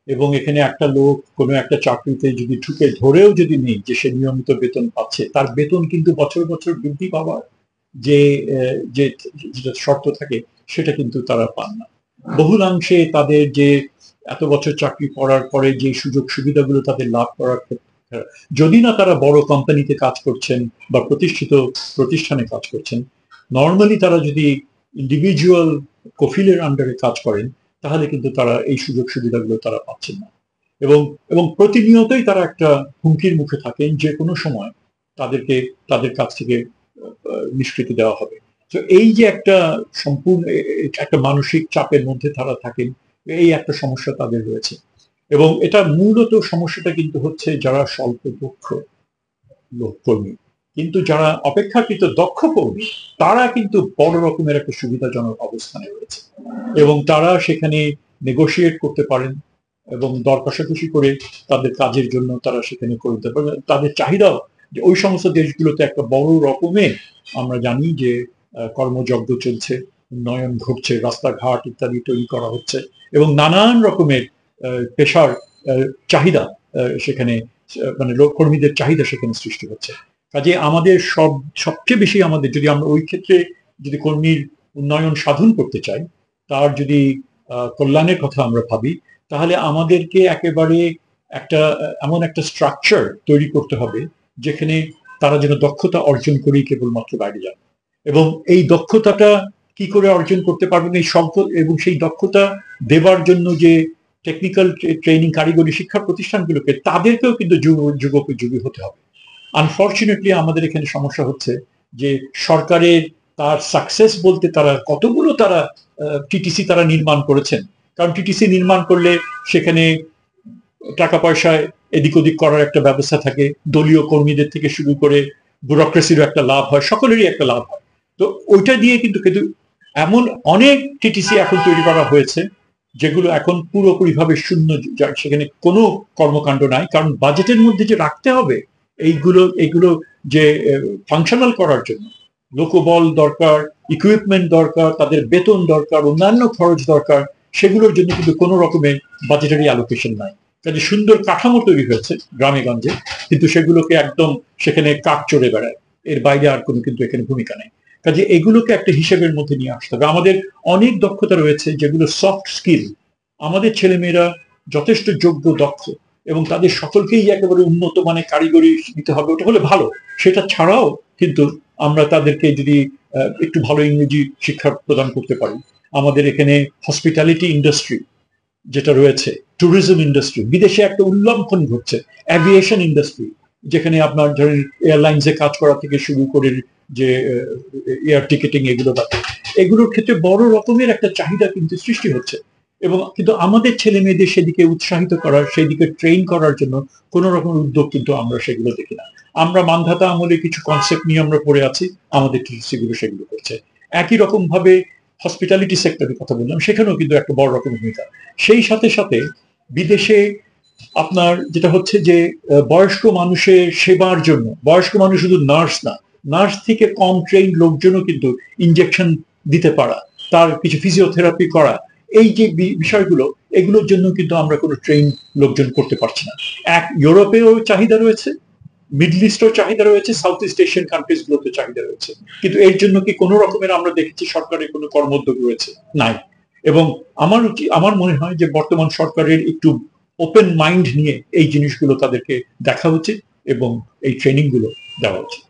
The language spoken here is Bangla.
এবং এখানে একটা লোক কোনো একটা চাকরিতে যদি ঢুকে ধরেও যদি নেই যে সে নিয়মিত বেতন পাচ্ছে, তার বেতন কিন্তু বছর বছর বৃদ্ধি পাওয়ার যে যে যেটা শর্ত থাকে সেটা কিন্তু তারা পান না। বহুলাংশে তাদের যে এত বছর চাকরি করার পরে যে সুযোগ সুবিধাগুলো তাদের লাভ করার ক্ষেত্রে, যদি না তারা বড় কোম্পানিতে কাজ করছেন বা প্রতিষ্ঠিত প্রতিষ্ঠানে কাজ করছেন, নর্মালি তারা যদি ইন্ডিভিজুয়াল কফিলের আন্ডারে কাজ করেন, তাহলে কিন্তু তারা এই সুযোগ সুবিধাগুলো তারা পাচ্ছেন না। এবং এবং প্রতিনিয়তই তারা একটা হুমকির মুখে থাকেন যে কোনো সময় তাদেরকে তাদের কাছ থেকে নিষ্কৃতি দেওয়া হবে। তো এই যে একটা সম্পূর্ণ একটা মানসিক চাপের মধ্যে তারা থাকেন, এই একটা সমস্যা তাদের রয়েছে। এবং এটা মূলত সমস্যাটা কিন্তু হচ্ছে যারা স্বল্প দক্ষ কর্মী, কিন্তু যারা অপেক্ষাকৃত দক্ষ কর্মী তারা কিন্তু বড় রকমের একটা সুবিধাজনক অবস্থানে রয়েছে এবং তারা সেখানে নেগোশিয়েট করতে পারেন এবং দর কষাকষি করে তাদের কাজের জন্য তারা সেখানে করে দিতে পারবে। তাদের চাহিদাও যে ওই সমস্ত দেশগুলোতে একটা বড় রকমের আমরা জানি যে কর্মযজ্ঞ চলছে, উন্নয়ন ঘটছে, রাস্তাঘাট ইত্যাদি তৈরি করা হচ্ছে এবং নানান রকমের পেশার চাহিদা সেখানে মানে কর্মীদের চাহিদা সেখানে সৃষ্টি হচ্ছে। কাজে আমাদের সবচেয়ে বেশি আমাদের যদি আমরা ওই ক্ষেত্রে যদি কর্মীর উন্নয়ন সাধন করতে চাই, তার যদি কল্যাণের কথা আমরা ভাবি, তাহলে আমাদেরকে একেবারে একটা এমন একটা স্ট্রাকচার তৈরি করতে হবে যেখানে তারা যেন দক্ষতা অর্জন করেই কেবলমাত্র বাইরে যান। এবং এই দক্ষতাটা কি করে অর্জন করতে পারবেন এই সব, এবং সেই দক্ষতা দেবার জন্য যে টেকনিক্যাল ট্রেনিং কারিগরি শিক্ষা প্রতিষ্ঠানগুলোকে তাদেরকেও কিন্তু যুগোপযোগী হতে হবে। আনফর্চুনেটলি আমাদের এখানে সমস্যা হচ্ছে যে সরকারের তার সাকসেস বলতে তারা কতগুলো তারা টিটিসি তারা নির্মাণ করেছেন, কারণ টিটিসি নির্মাণ করলে সেখানে টাকা পয়সায় এদিক ওদিক করার একটা ব্যবস্থা থাকে, দলীয় কর্মীদের থেকে শুরু করে ব্যুরোক্রেসিরও একটা লাভ হয়, সকলেরই একটা লাভ হয়। তো ওইটা দিয়ে কিন্তু কিন্তু এমন অনেক টিটিসি এখন তৈরি করা হয়েছে যেগুলো এখন পুরোপুরি ভাবে শূন্য, সেখানে কোনো কর্মকাণ্ড নাই, কারণ বাজেটের মধ্যে যে রাখতে হবে এইগুলো যে ফাংশনাল করার জন্য লোকবল দরকার, ইকুইপমেন্ট দরকার, তাদের বেতন দরকার, অন্যান্য খরচ দরকার, সেগুলোর জন্য কিন্তু কোনো রকমের বাজেটারি অ্যালোকেশন নাই। কাজে সুন্দর কাঠামো তৈরি হয়েছে গ্রামে গঞ্জে, কিন্তু সেগুলোকে একদম সেখানে কাক চড়ে বেড়ায়, এর বাইরে আর কোনো কিন্তু এখানে ভূমিকা নেই। কাজে এগুলোকে একটা হিসেবের মধ্যে নিয়ে আসতে হবে। আমাদের অনেক দক্ষতা রয়েছে যেগুলো সফট স্কিল, আমাদের ছেলেমেয়েরা যথেষ্ট যোগ্য দক্ষ এবং তাদের সকলকেই একেবারে উন্নত মানে কারিগরি দিতে হবে, ওটা হলে ভালো। সেটা ছাড়াও কিন্তু আমরা তাদেরকে যদি একটু ভালো ইংরেজি শিক্ষা প্রদান করতে পারি, আমাদের এখানে হসপিটালিটি ইন্ডাস্ট্রি যেটা রয়েছে, ট্যুরিজম ইন্ডাস্ট্রি, বিদেশে একটা উল্লঙ্ঘন ঘটছে, অ্যাভিয়েশন ইন্ডাস্ট্রি, যেখানে আপনার ধরেন এয়ারলাইন্সে কাজ করা থেকে শুরু করে যে এয়ার টিকেটিং এগুলো থাকে, এগুলোর ক্ষেত্রে বড় রকমের একটা চাহিদা কিন্তু সৃষ্টি হচ্ছে। এবং কিন্তু আমাদের ছেলে মেয়েদের সেদিকে উৎসাহিত করার, সেদিকে ট্রেন করার জন্য কোন রকম উদ্যোগ কিন্তু আমরা সেগুলো দেখি না। আমরা মান্ধাতা আমলে কিছু কনসেপ্ট নিয়ে আমরা পড়ে আছি, আমাদের টিসিগুলো সেগুলো করছে। একই রকম ভাবে হসপিটালিটি সেক্টরের কথা বললাম, সেখানেও কিন্তু একটা বড় রকম ভূমিকা। সেই সাথে সাথে বিদেশে আপনার যেটা হচ্ছে যে বয়স্ক মানুষের সেবার জন্য, বয়স্ক মানুষ শুধু নার্স না, নার্স থেকে কম ট্রেন লোকজনও কিন্তু ইনজেকশন দিতে পারা, তার কিছু ফিজিওথেরাপি করা, এই যে বিষয়গুলো, এগুলোর জন্য কিন্তু আমরা কোনো ট্রেন লোকজন করতে পারছি না। এক ইউরোপেও চাহিদা রয়েছে, মিডল ইস্টেও চাহিদা রয়েছে, সাউথ ইস্ট এশিয়ান কান্ট্রিজ গুলোতে চাহিদা রয়েছে, কিন্তু এর জন্য কি কোনো রকমের আমরা দেখেছি সরকারের কোনো কর্মোদ্যোগ রয়েছে? নাই। এবং আমার মনে হয় যে বর্তমান সরকারের একটু ওপেন মাইন্ড নিয়ে এই জিনিসগুলো তাদেরকে দেখা উচিত এবং এই ট্রেনিং গুলো দেওয়া উচিত।